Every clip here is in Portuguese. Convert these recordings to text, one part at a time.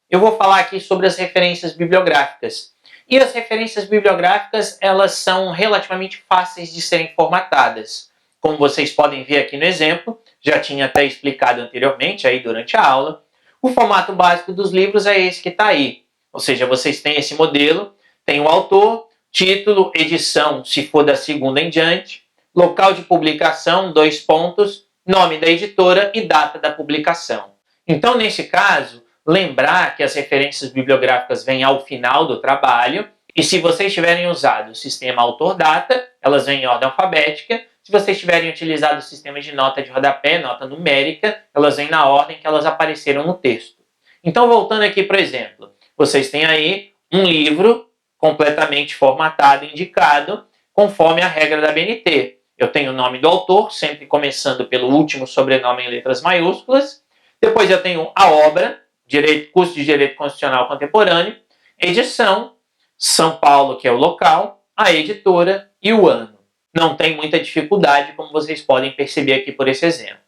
eu vou falar aqui sobre as referências bibliográficas. E as referências bibliográficas, elas são relativamente fáceis de serem formatadas. Como vocês podem ver aqui no exemplo, já tinha até explicado anteriormente aí durante a aula, o formato básico dos livros é esse que está aí. Ou seja, vocês têm esse modelo, tem o autor, título, edição, se for da segunda em diante, local de publicação, 2 pontos, nome da editora e data da publicação. Então, nesse caso, lembrar que as referências bibliográficas vêm ao final do trabalho, e se vocês tiverem usado o sistema autor-data, elas vêm em ordem alfabética. Se vocês tiverem utilizado o sistema de nota de rodapé, nota numérica, elas vêm na ordem que elas apareceram no texto. Então, voltando aqui para o exemplo, vocês têm aí um livro completamente formatado, indicado, conforme a regra da BNT. Eu tenho o nome do autor, sempre começando pelo último sobrenome em letras maiúsculas. Depois eu tenho a obra, curso de Direito Constitucional Contemporâneo, edição, São Paulo, que é o local, a editora e o ano. Não tem muita dificuldade, como vocês podem perceber aqui por esse exemplo.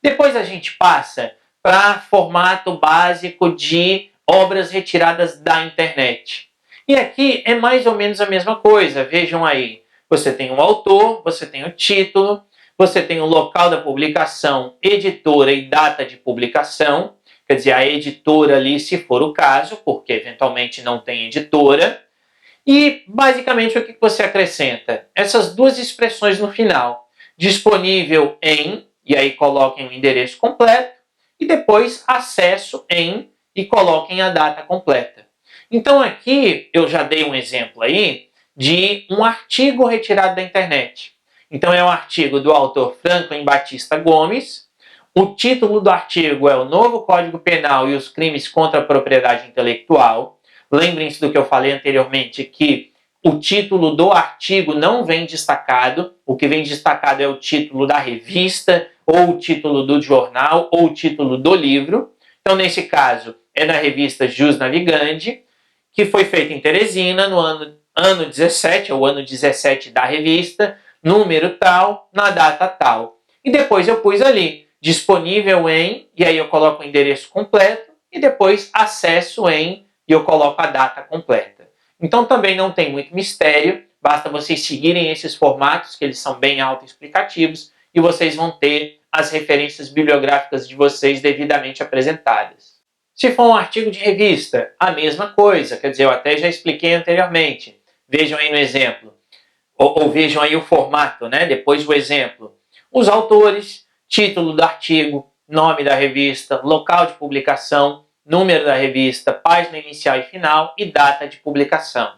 Depois a gente passa para formato básico de obras retiradas da internet. E aqui é mais ou menos a mesma coisa, vejam aí. Você tem um autor, você tem o título, você tem o local da publicação, editora e data de publicação, quer dizer, a editora ali, se for o caso, porque eventualmente não tem editora. E, basicamente, o que você acrescenta? Essas duas expressões no final. Disponível em, e aí coloquem o endereço completo, e depois acesso em, e coloquem a data completa. Então, aqui, eu já dei um exemplo aí de um artigo retirado da internet. Então, é um artigo do autor Franklin Batista Gomes. O título do artigo é o Novo Código Penal e os Crimes contra a Propriedade Intelectual. Lembrem-se do que eu falei anteriormente, que o título do artigo não vem destacado. O que vem destacado é o título da revista, ou o título do jornal, ou o título do livro. Então, nesse caso, é da revista Jus Navigandi, que foi feita em Teresina no ano 17, ou ano 17 da revista, número tal, na data tal. E depois eu pus ali, disponível em, e aí eu coloco o endereço completo, e depois acesso em, e eu coloco a data completa. Então também não tem muito mistério, basta vocês seguirem esses formatos, que eles são bem autoexplicativos, e vocês vão ter as referências bibliográficas de vocês devidamente apresentadas. Se for um artigo de revista, a mesma coisa, quer dizer, eu até já expliquei anteriormente. Vejam aí no exemplo, ou vejam aí o formato, né? Depois o exemplo. Os autores, título do artigo, nome da revista, local de publicação, número da revista, página inicial e final e data de publicação.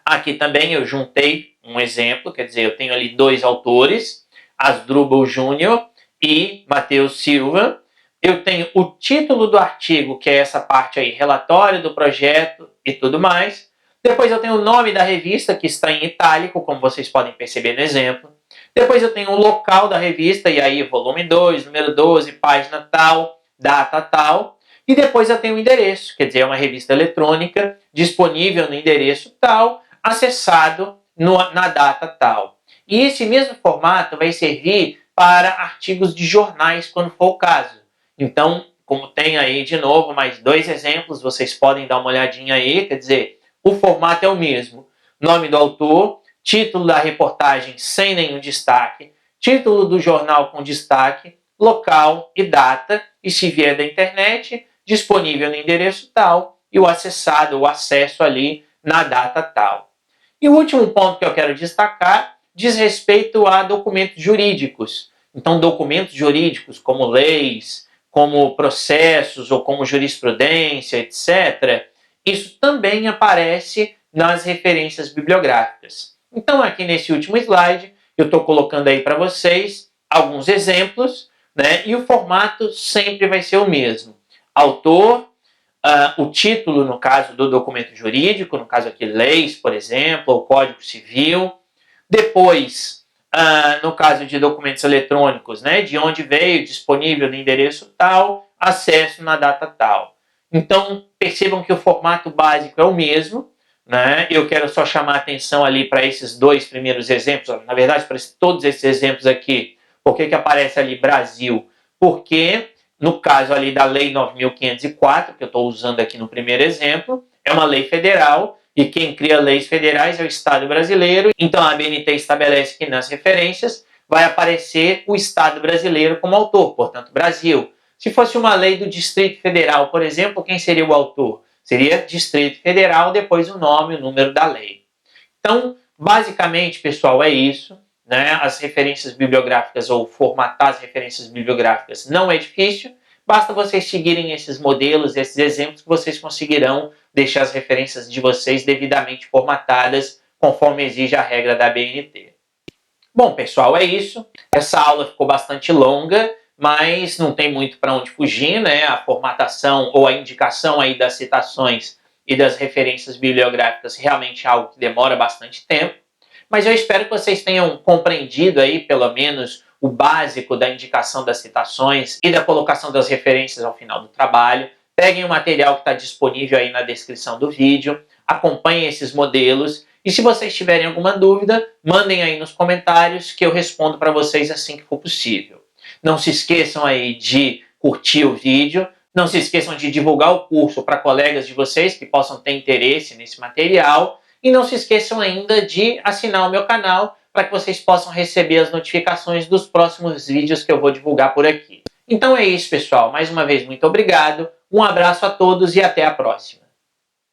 Aqui também eu juntei um exemplo, quer dizer, eu tenho ali 2 autores, Asdrubal Júnior e Matheus Silva. Eu tenho o título do artigo, que é essa parte aí, relatório do projeto e tudo mais. Depois eu tenho o nome da revista, que está em itálico, como vocês podem perceber no exemplo. Depois eu tenho o local da revista, e aí volume 2, número 12, página tal, data tal. E depois eu tenho o endereço, quer dizer, é uma revista eletrônica, disponível no endereço tal, acessado na data tal. E esse mesmo formato vai servir para artigos de jornais, quando for o caso. Então, como tem aí de novo mais 2 exemplos, vocês podem dar uma olhadinha aí, quer dizer, o formato é o mesmo. Nome do autor, título da reportagem sem nenhum destaque, título do jornal com destaque, local e data, e se vier da internet, disponível no endereço tal, e o acessado, o acesso ali na data tal. E o último ponto que eu quero destacar diz respeito a documentos jurídicos. Então, documentos jurídicos como leis, como processos ou como jurisprudência, etc., isso também aparece nas referências bibliográficas. Então, aqui nesse último slide, eu estou colocando aí para vocês alguns exemplos, né? E o formato sempre vai ser o mesmo. Autor, o título, no caso do documento jurídico, no caso aqui, leis, por exemplo, ou Código Civil. Depois, no caso de documentos eletrônicos, né? De onde veio, disponível no endereço tal, acesso na data tal. Então, percebam que o formato básico é o mesmo, né? Eu quero só chamar a atenção ali para esses 2 primeiros exemplos, na verdade, para todos esses exemplos aqui. Por que aparece ali Brasil? Porque No caso ali da Lei 9.504, que eu estou usando aqui no primeiro exemplo, é uma lei federal e quem cria leis federais é o Estado brasileiro. Então a ABNT estabelece que nas referências vai aparecer o Estado brasileiro como autor, portanto Brasil. Se fosse uma lei do Distrito Federal, por exemplo, quem seria o autor? Seria Distrito Federal, depois o nome, o número da lei. Então, basicamente, pessoal, é isso. Né? As referências bibliográficas ou formatar as referências bibliográficas não é difícil, basta vocês seguirem esses modelos, esses exemplos, que vocês conseguirão deixar as referências de vocês devidamente formatadas, conforme exige a regra da ABNT. Bom, pessoal, é isso. Essa aula ficou bastante longa, mas não tem muito para onde fugir, né? A formatação ou a indicação aí das citações e das referências bibliográficas realmente é algo que demora bastante tempo. Mas eu espero que vocês tenham compreendido aí, pelo menos, o básico da indicação das citações e da colocação das referências ao final do trabalho. Peguem o material que está disponível aí na descrição do vídeo, acompanhem esses modelos e se vocês tiverem alguma dúvida, mandem aí nos comentários que eu respondo para vocês assim que for possível. Não se esqueçam aí de curtir o vídeo, não se esqueçam de divulgar o curso para colegas de vocês que possam ter interesse nesse material. E não se esqueçam ainda de assinar o meu canal para que vocês possam receber as notificações dos próximos vídeos que eu vou divulgar por aqui. Então é isso, pessoal. Mais uma vez, muito obrigado. Um abraço a todos e até a próxima.